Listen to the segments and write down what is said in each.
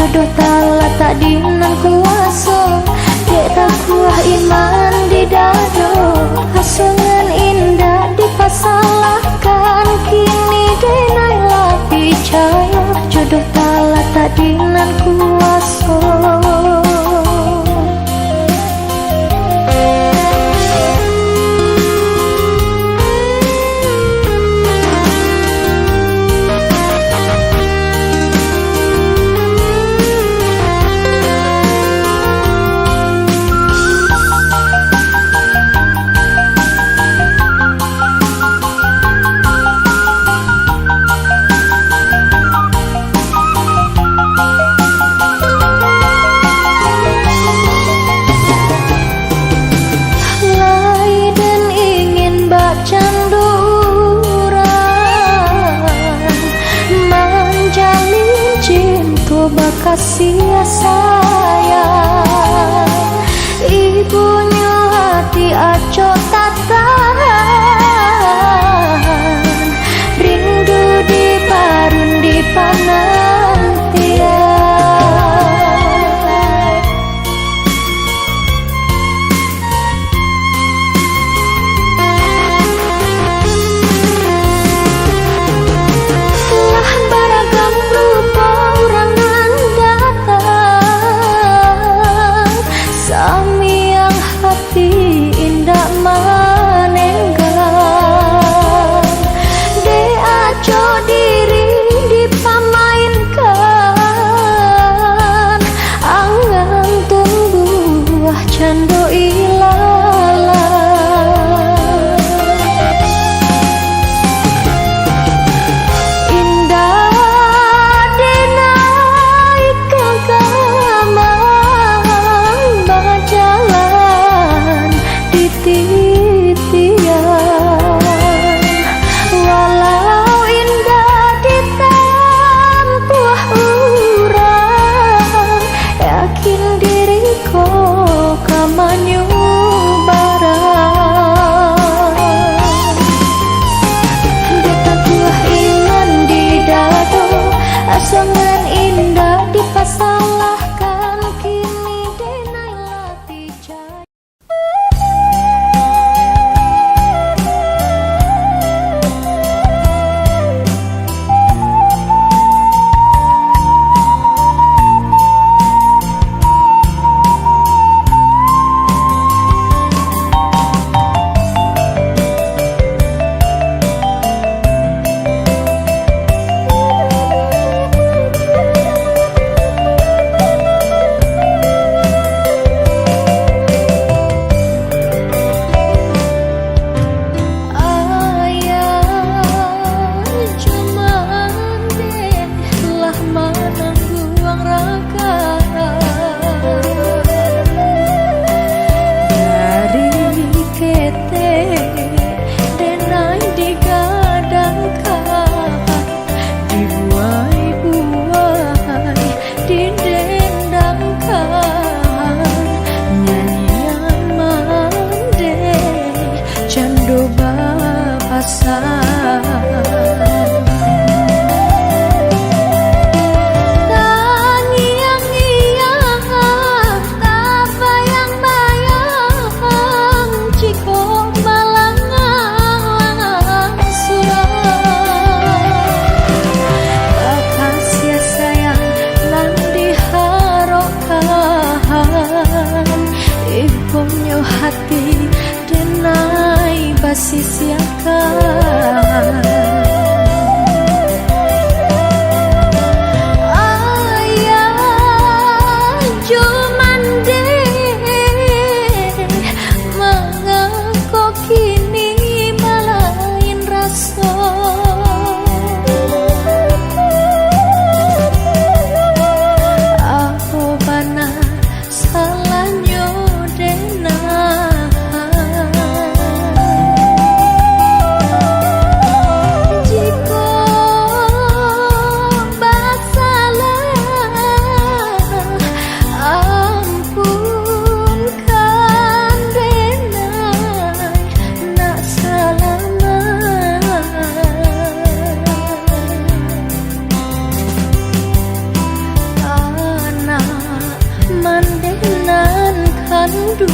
jodoh tala tak dinan kuasa, dek tak kuah iman di dado, hasungan indah dipasalahkan, kini denai lah percaya, jodoh tala tak dinan kuasa. Kasih sayang, ibunya hati aco tak tahan, rindu di parun di panantian. Telah beragam rupa urangan sami yang hati indah manenggang, de aco diri dipamainkan, angan tumbuh cando ilala. Indah denai kegamang, jalan di titian, walau indah ditempuh urang, yakin diriku kamanyu barang, dekat buah iman di dado, asangan indah dipasalahkan, kini denai lah percaya. mandu.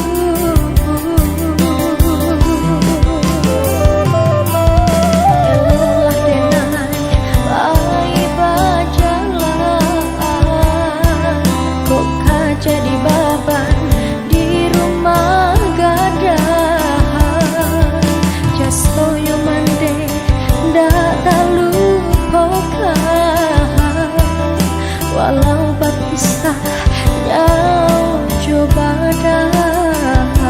Jadi baban di rumah gadahan jas koyo mande ndak talu pokah walau berpisah jauh coba dah.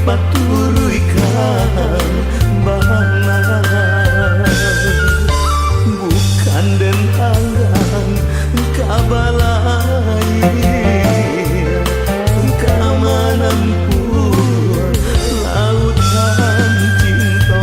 paturuikan bahana bukan den anggan kabalai kamanampuan lautan cinta.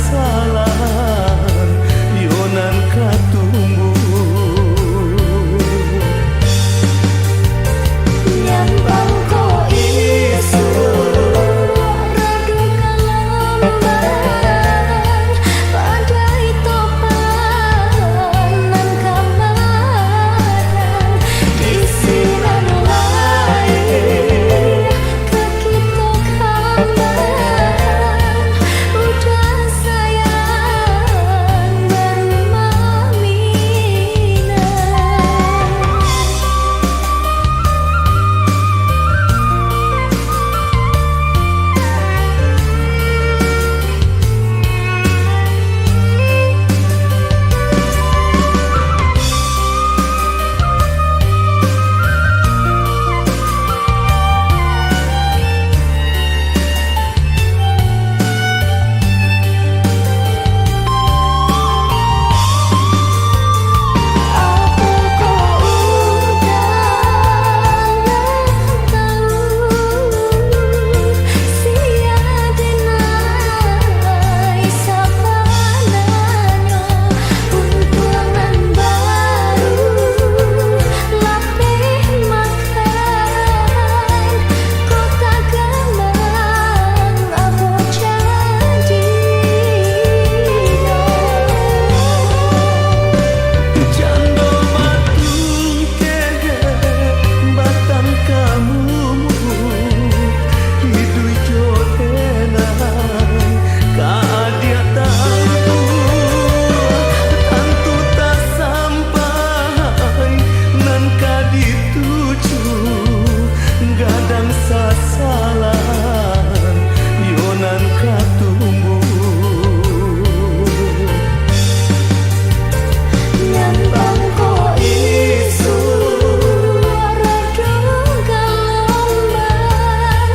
Sasalan yonan katumbu yang bangko isu radu kalamban badai topan nan kamaran disiran lain ke kita kamban udah sayang berumah minang. gadang sasalan yonan katumbu Yang bangko isu radu kalamban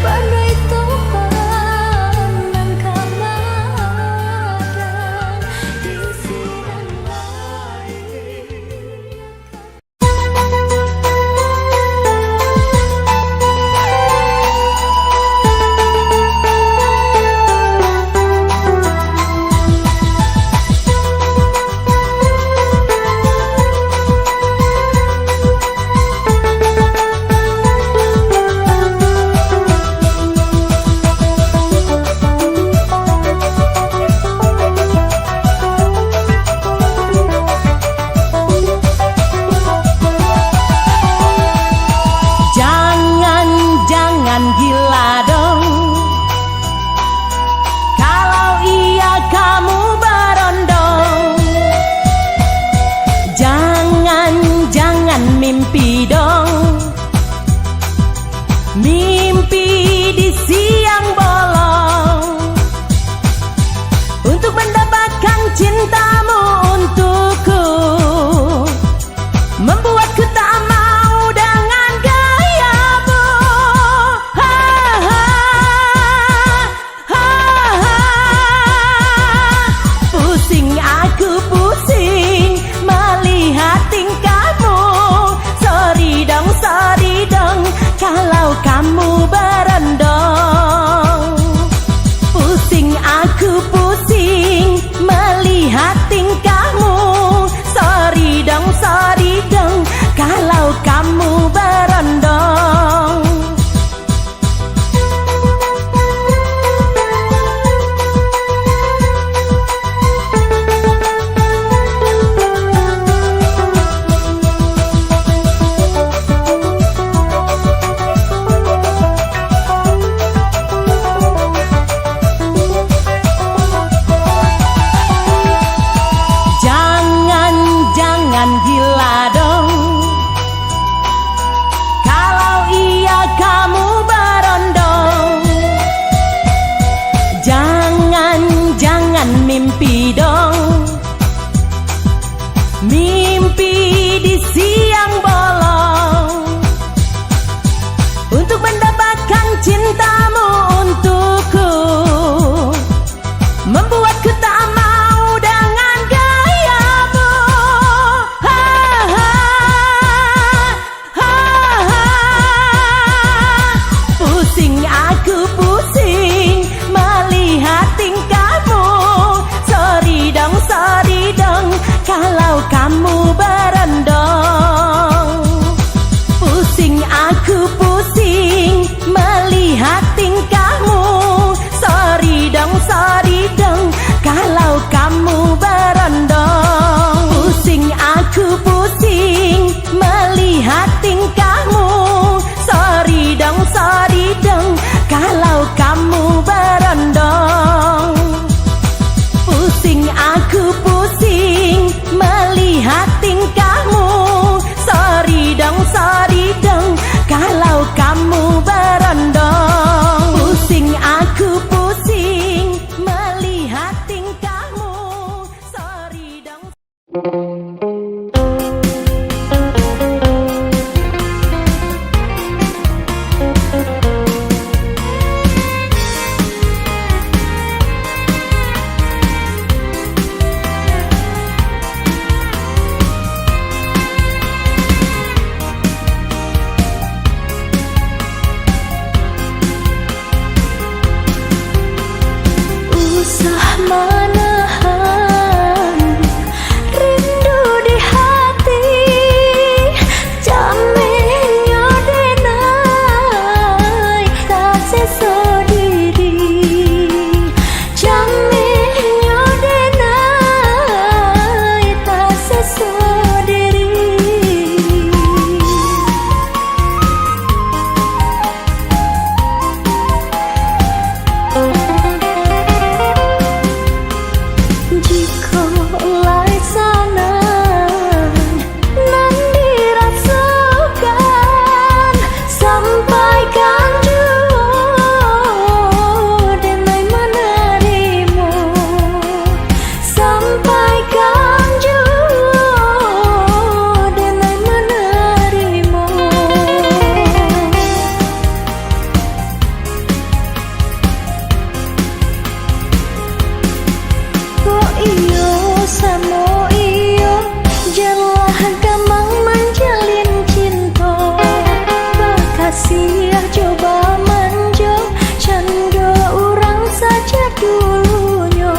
badai topan nan kamaran disiran lain. Jangan gila dong, kalau iya kamu berondong. Jangan mimpi dong, mimpi di siang bolong, untuk mendapatkan cintamu untukku, membuatku tak mau dengan gayamu. Pusing aku pusing melihat kalau kamu berendong. Pusing aku pusing melihat tingkahmu. Sorry dong kalau kamu berendong. Pusing aku pusing melihat tingkahmu. Sorry dong kalau kamu berendong. Pusing aku pusing melihat tingkahmu. Sorry dong kalau kamu berendong. Pusing aku pusing melihat tingkahmu. Sorry dong. Usah menahan rindu di hati, jaminnya denai tak sesodiri, jaminnya denai tak sesodiri. Jika lai sana nan dirasakan, sampaikan jua denai menerimu, sampaikan jua denai menerimu. Oh iyo samo iyo, jelah gamang menjalin cinta. Bakasih coba manjo, cando urang saja dulunya.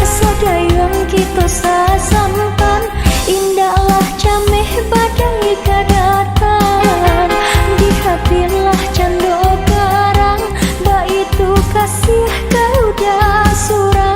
Sadayang kita sasampan, indahlah cameh badai kadatan. Di hatilah cando karang, baitu kasih kau dah surang.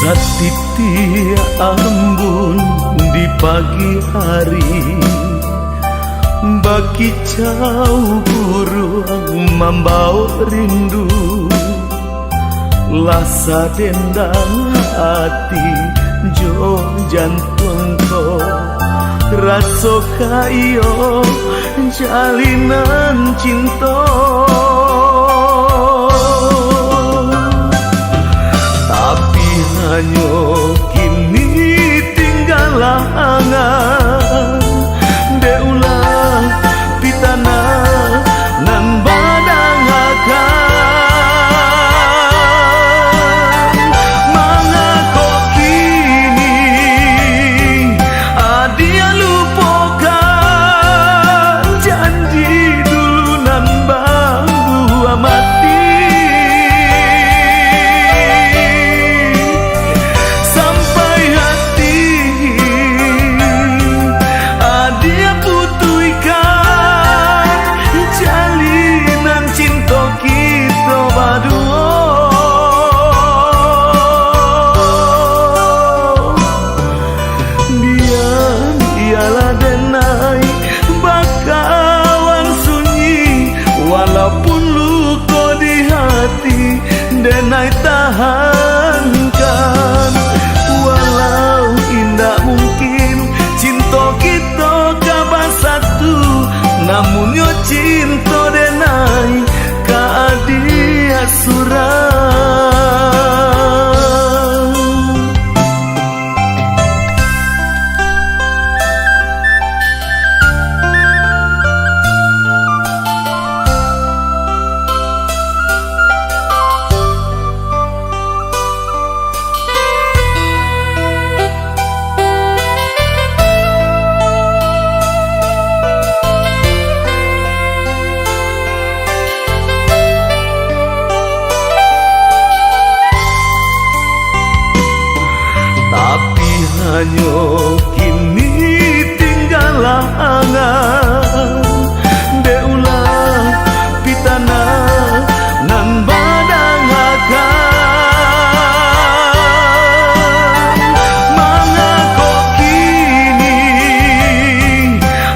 Satiti ambun di pagi hari, bagi jauh burung membau rindu, lasa dendang hati jo jantungku, raso kayo jalinan cinta. Tapi hanya kini tinggal angan, deulah pitana nan badang akan. Mangako kini adia lupakan janji dulu nan banggu amati. Denai tahankan, walau indah mungkin cinta kita kabar satu, namun yo cinta denai keadia surang. Tapi hanya kini tinggal angan, deulah pitana nan badang akan. Mangako kini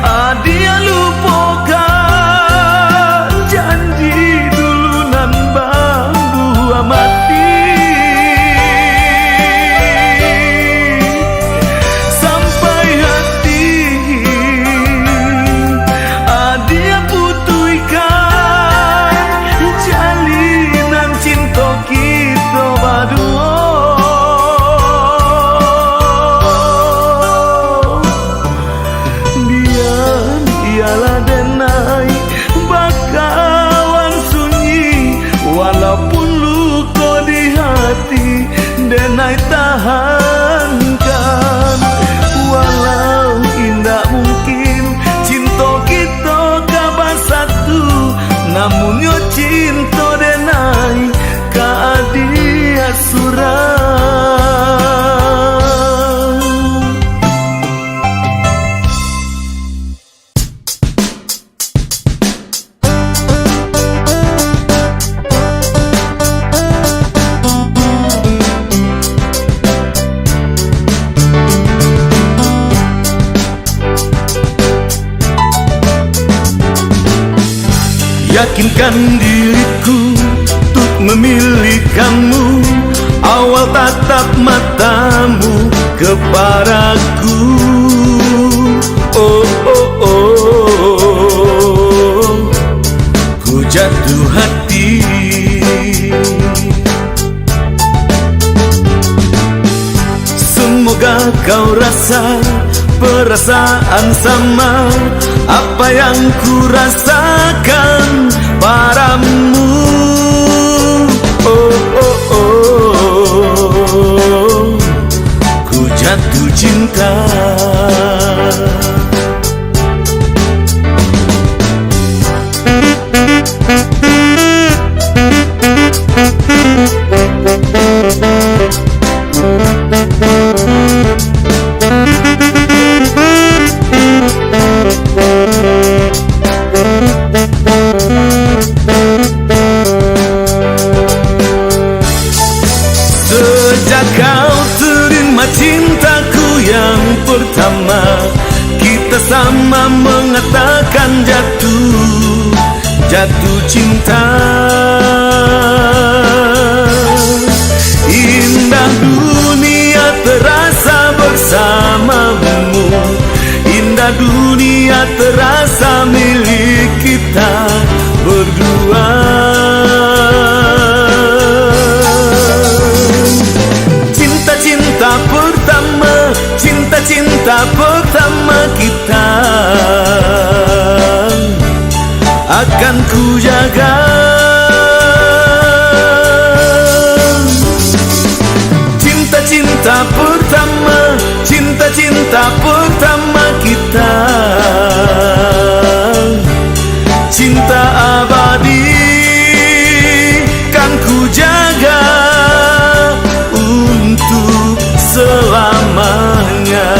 adia lupakan janji dulu nan banggu amati. Denai tahankan, walau indah mungkin cinta kita kabar satu, namun yo cinta denai keadia surang. Yakinkan diriku untuk memilih kamu, awal tatap matamu kepadaku. Oh oh oh, ku jatuh hati. Semoga kau rasa perasaan sama apa yang ku rasakan padamu. Oh oh oh, ku jatuh cinta. pertama kita sama mengatakan jatuh cinta. Indah dunia terasa bersamamu, indah dunia terasa milik kita berdua. Cinta-cinta pertama, cinta-cinta pertama kita akan ku jaga. Cinta-cinta pertama, cinta-cinta pertama kita, cinta abadi kan ku jaga untuk selamanya.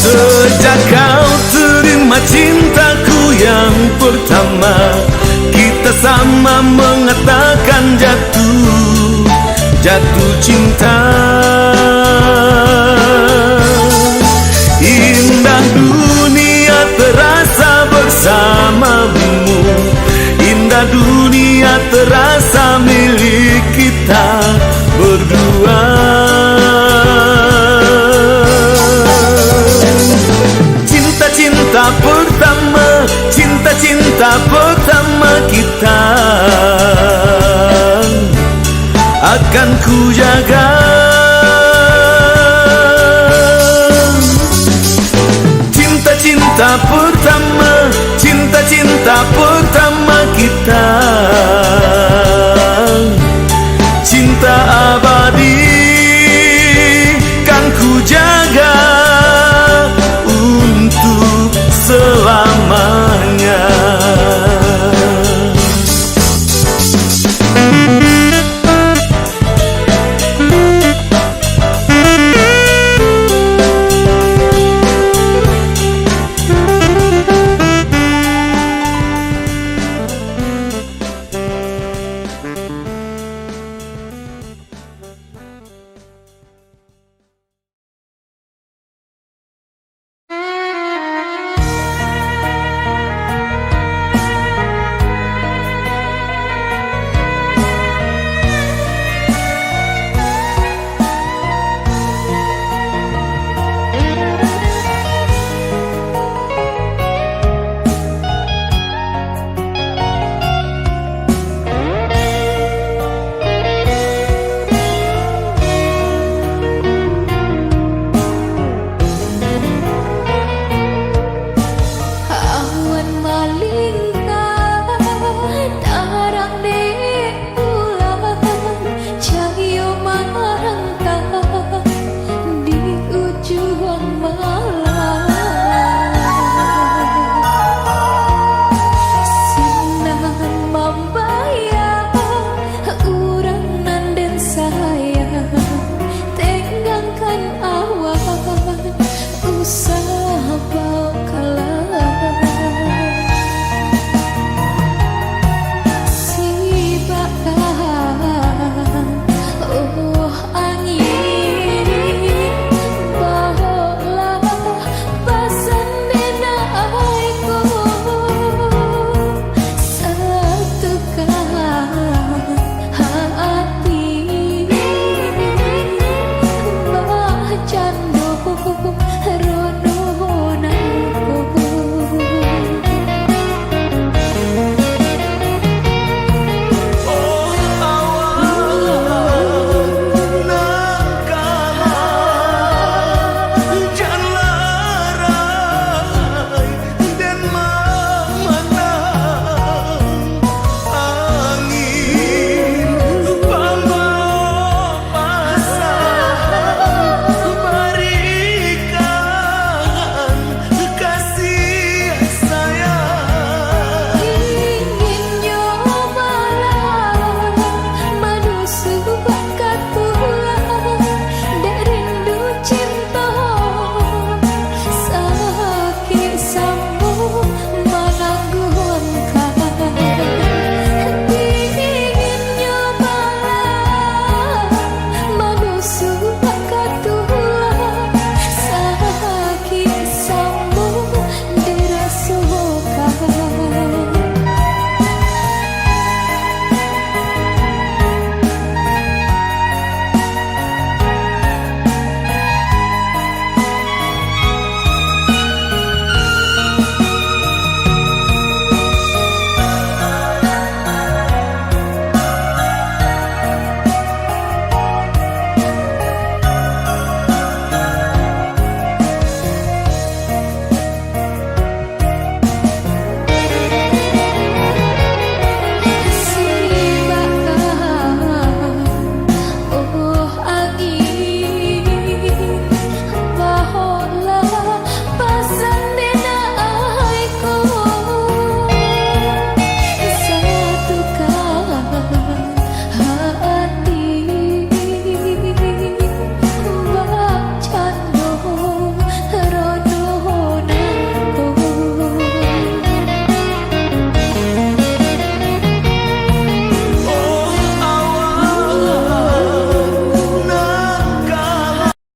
Sejak kau terima cintaku yang pertama, kita sama mengatakan jatuh cinta. Indah dunia terasa bersamamu, indah dunia terasa milik kita berdua. Cinta pertama, cinta-cinta pertama kita akan ku jaga. Cinta-cinta pertama, cinta-cinta pertama